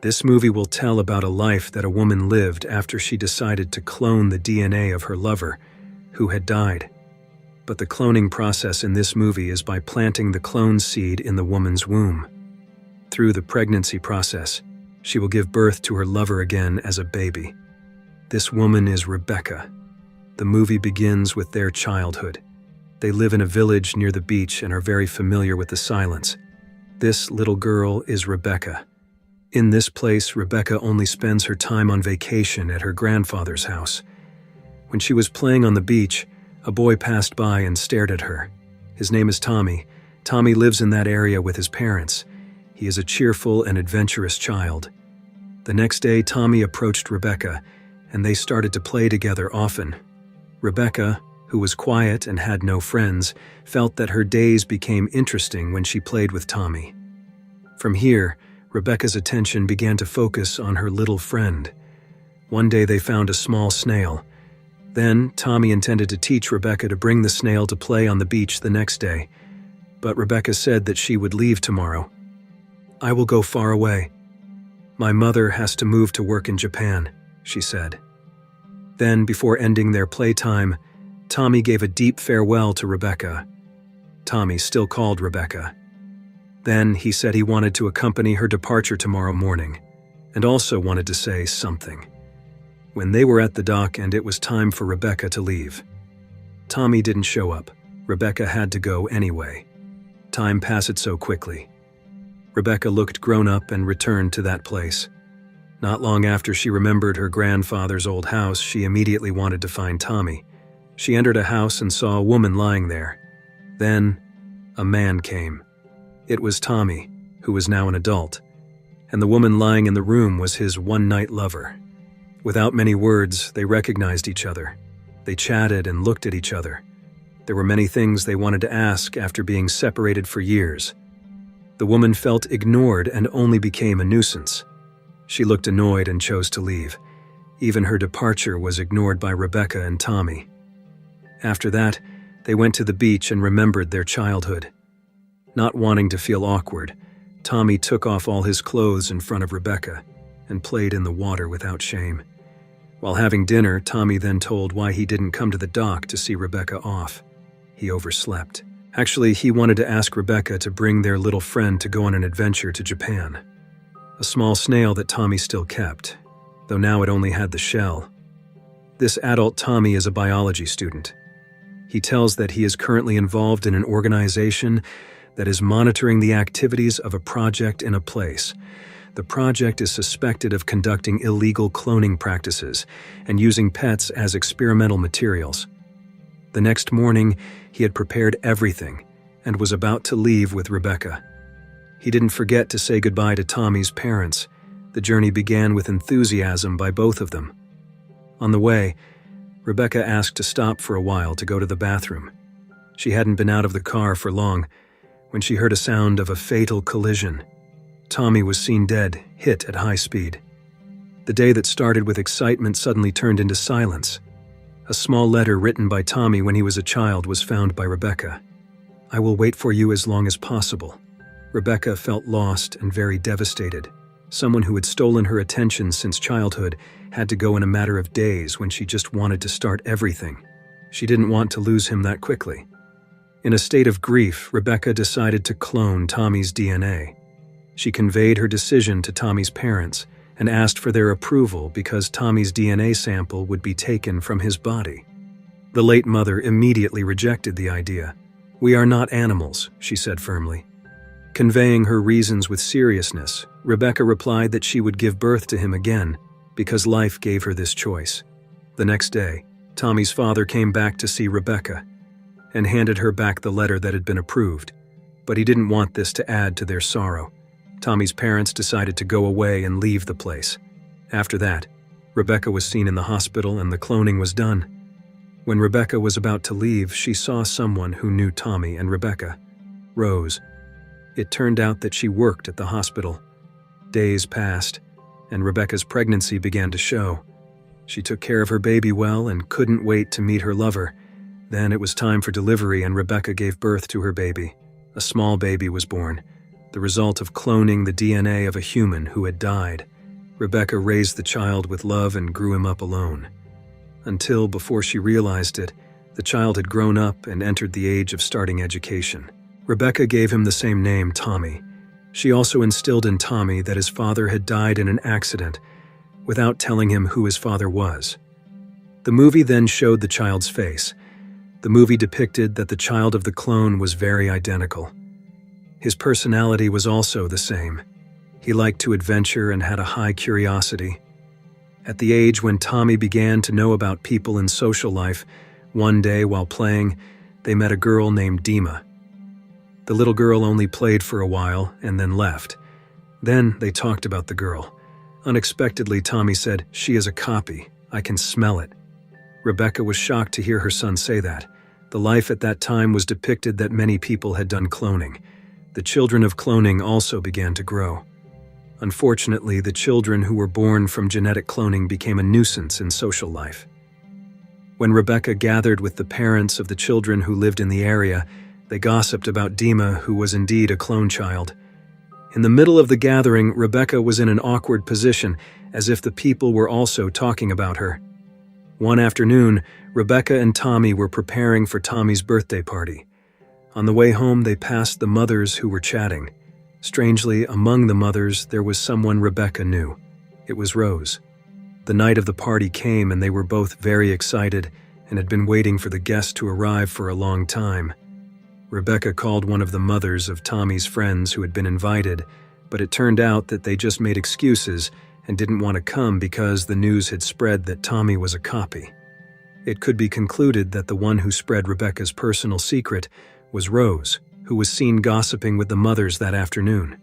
This movie will tell about a life that a woman lived after she decided to clone the DNA of her lover, who had died. But the cloning process in this movie is by planting the clone seed in the woman's womb. Through the pregnancy process, she will give birth to her lover again as a baby. This woman is Rebecca. The movie begins with their childhood. They live in a village near the beach and are very familiar with the silence. This little girl is Rebecca. In this place, Rebecca only spends her time on vacation at her grandfather's house. When she was playing on the beach, a boy passed by and stared at her. His name is Tommy. Tommy lives in that area with his parents. He is a cheerful and adventurous child. The next day, Tommy approached Rebecca, and they started to play together often. Rebecca, who was quiet and had no friends, felt that her days became interesting when she played with Tommy. From here, Rebecca's attention began to focus on her little friend. One day they found a small snail. Then, Tommy intended to teach Rebecca to bring the snail to play on the beach the next day. But Rebecca said that she would leave tomorrow. "I will go far away. My mother has to move to work in Japan," she said. Then, before ending their playtime, Tommy gave a deep farewell to Rebecca. Tommy still called Rebecca. Then he said he wanted to accompany her departure tomorrow morning, and also wanted to say something. When they were at the dock and it was time for Rebecca to leave, Tommy didn't show up. Rebecca had to go anyway. Time passed so quickly. Rebecca looked grown up and returned to that place. Not long after she remembered her grandfather's old house, she immediately wanted to find Tommy. She entered a house and saw a woman lying there. Then, a man came. It was Tommy, who was now an adult, and the woman lying in the room was his one-night lover. Without many words, they recognized each other. They chatted and looked at each other. There were many things they wanted to ask after being separated for years. The woman felt ignored and only became a nuisance. She looked annoyed and chose to leave. Even her departure was ignored by Rebecca and Tommy. After that, they went to the beach and remembered their childhood. Not wanting to feel awkward, Tommy took off all his clothes in front of Rebecca and played in the water without shame. While having dinner, Tommy then told why he didn't come to the dock to see Rebecca off. He overslept. Actually, he wanted to ask Rebecca to bring their little friend to go on an adventure to Japan. A small snail that Tommy still kept, though now it only had the shell. This adult Tommy is a biology student. He tells that he is currently involved in an organization that is monitoring the activities of a project in a place. The project is suspected of conducting illegal cloning practices and using pets as experimental materials. The next morning, he had prepared everything and was about to leave with Rebecca. He didn't forget to say goodbye to Tommy's parents. The journey began with enthusiasm by both of them. On the way, Rebecca asked to stop for a while to go to the bathroom. She hadn't been out of the car for long when she heard a sound of a fatal collision. Tommy was seen dead, hit at high speed. The day that started with excitement suddenly turned into silence. A small letter written by Tommy when he was a child was found by Rebecca. "I will wait for you as long as possible." Rebecca felt lost and very devastated. Someone who had stolen her attention since childhood had to go in a matter of days when she just wanted to start everything. She didn't want to lose him that quickly. In a state of grief, Rebecca decided to clone Tommy's DNA. She conveyed her decision to Tommy's parents and asked for their approval because Tommy's DNA sample would be taken from his body. The late mother immediately rejected the idea. "We are not animals," she said firmly. Conveying her reasons with seriousness, Rebecca replied that she would give birth to him again because life gave her this choice. The next day, Tommy's father came back to see Rebecca and handed her back the letter that had been approved, but he didn't want this to add to their sorrow. Tommy's parents decided to go away and leave the place. After that, Rebecca was seen in the hospital and the cloning was done. When Rebecca was about to leave, she saw someone who knew Tommy and Rebecca, Rose. It turned out that she worked at the hospital. Days passed, and Rebecca's pregnancy began to show. She took care of her baby well and couldn't wait to meet her lover. Then it was time for delivery and Rebecca gave birth to her baby. A small baby was born. the result of cloning the DNA of a human who had died. Rebecca raised the child with love and grew him up alone. Until, before she realized it, the child had grown up and entered the age of starting education. Rebecca gave him the same name, Tommy. She also instilled in Tommy that his father had died in an accident, without telling him who his father was. The movie then showed the child's face. The movie depicted that the child of the clone was very identical. His personality was also the same. He liked to adventure and had a high curiosity. At the age when Tommy began to know about people in social life, one day while playing, they met a girl named Dima. The little girl only played for a while and then left. Then they talked about the girl. Unexpectedly, Tommy said, "She is a copy. I can smell it." Rebecca was shocked to hear her son say that. The life at that time was depicted that many people had done cloning. The children of cloning also began to grow. Unfortunately, the children who were born from genetic cloning became a nuisance in social life. When Rebecca gathered with the parents of the children who lived in the area, they gossiped about Dima, who was indeed a clone child. In the middle of the gathering, Rebecca was in an awkward position, as if the people were also talking about her. One afternoon, Rebecca and Tommy were preparing for Tommy's birthday party. On the way home, they passed the mothers who were chatting. Strangely, among the mothers, there was someone Rebecca knew. It was Rose. The night of the party came and they were both very excited and had been waiting for the guests to arrive for a long time. Rebecca called one of the mothers of Tommy's friends who had been invited, but it turned out that they just made excuses and didn't want to come because the news had spread that Tommy was a copy. It could be concluded that the one who spread Rebecca's personal secret was Rose, who was seen gossiping with the mothers that afternoon.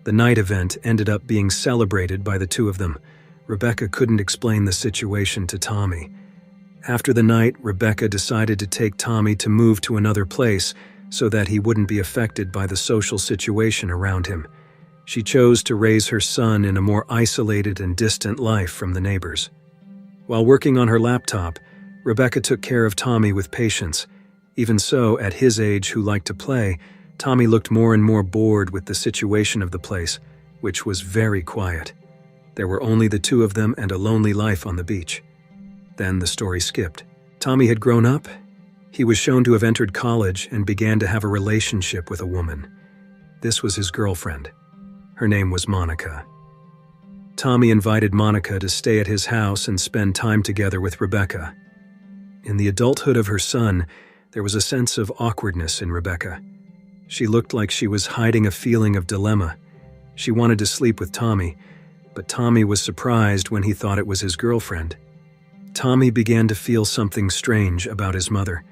The night event ended up being celebrated by the two of them. Rebecca couldn't explain the situation to Tommy. After the night, Rebecca decided to take Tommy to move to another place so that he wouldn't be affected by the social situation around him. She chose to raise her son in a more isolated and distant life from the neighbors. While working on her laptop, Rebecca took care of Tommy with patience. Even so, at his age, who liked to play, Tommy looked more and more bored with the situation of the place, which was very quiet. There were only the two of them and a lonely life on the beach. Then the story skipped. Tommy had grown up. He was shown to have entered college and began to have a relationship with a woman. This was his girlfriend. Her name was Monica. Tommy invited Monica to stay at his house and spend time together with Rebecca. In the adulthood of her son, there was a sense of awkwardness in Rebecca. She looked like she was hiding a feeling of dilemma. She wanted to sleep with Tommy, but Tommy was surprised when he thought it was his girlfriend. Tommy began to feel something strange about his mother.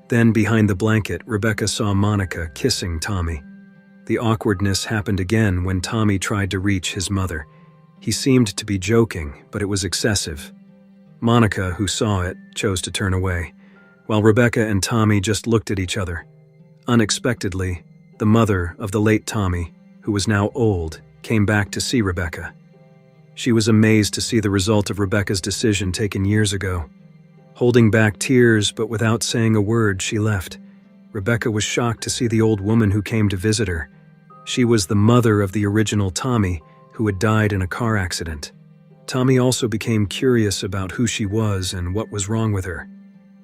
Then, behind the blanket, Rebecca saw Monica kissing Tommy. The awkwardness happened again when Tommy tried to reach his mother. He seemed to be joking, but it was excessive. Monica, who saw it, chose to turn away, while Rebecca and Tommy just looked at each other. Unexpectedly, the mother of the late Tommy, who was now old, came back to see Rebecca. She was amazed to see the result of Rebecca's decision taken years ago. Holding back tears but without saying a word, she left. Rebecca was shocked to see the old woman who came to visit her. She was the mother of the original Tommy, who had died in a car accident. Tommy also became curious about who she was and what was wrong with her.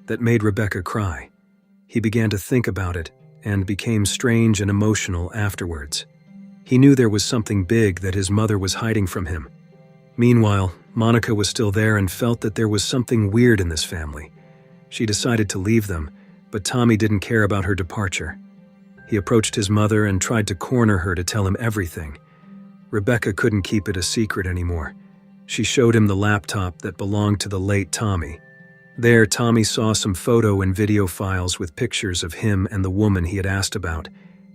That made Rebecca cry. He began to think about it and became strange and emotional afterwards. He knew there was something big that his mother was hiding from him. Meanwhile, Monica was still there and felt that there was something weird in this family. She decided to leave them, but Tommy didn't care about her departure. He approached his mother and tried to corner her to tell him everything. Rebecca couldn't keep it a secret anymore. She showed him the laptop that belonged to the late Tommy. There, Tommy saw some photo and video files with pictures of him and the woman he had asked about,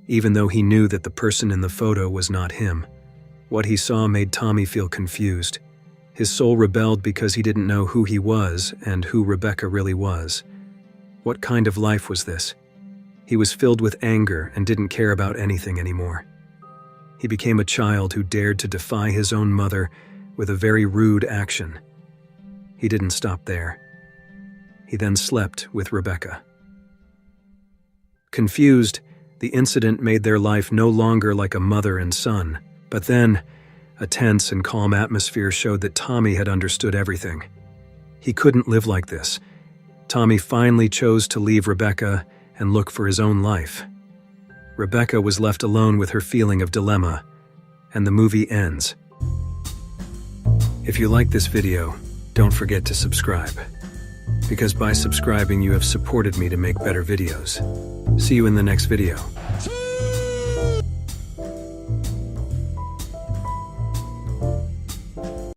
even though he knew that the person in the photo was not him. What he saw made Tommy feel confused. His soul rebelled because he didn't know who he was and who Rebecca really was. What kind of life was this? He was filled with anger and didn't care about anything anymore. He became a child who dared to defy his own mother with a very rude action. He didn't stop there. He then slept with Rebecca. Confused, The incident made their life no longer like a mother and son. But then, a tense and calm atmosphere showed that Tommy had understood everything. He couldn't live like this. Tommy finally chose to leave Rebecca and look for his own life. Rebecca was left alone with her feeling of dilemma, and the movie ends. If you like this video, don't forget to subscribe, because by subscribing you have supported me to make better videos. See you in the next video.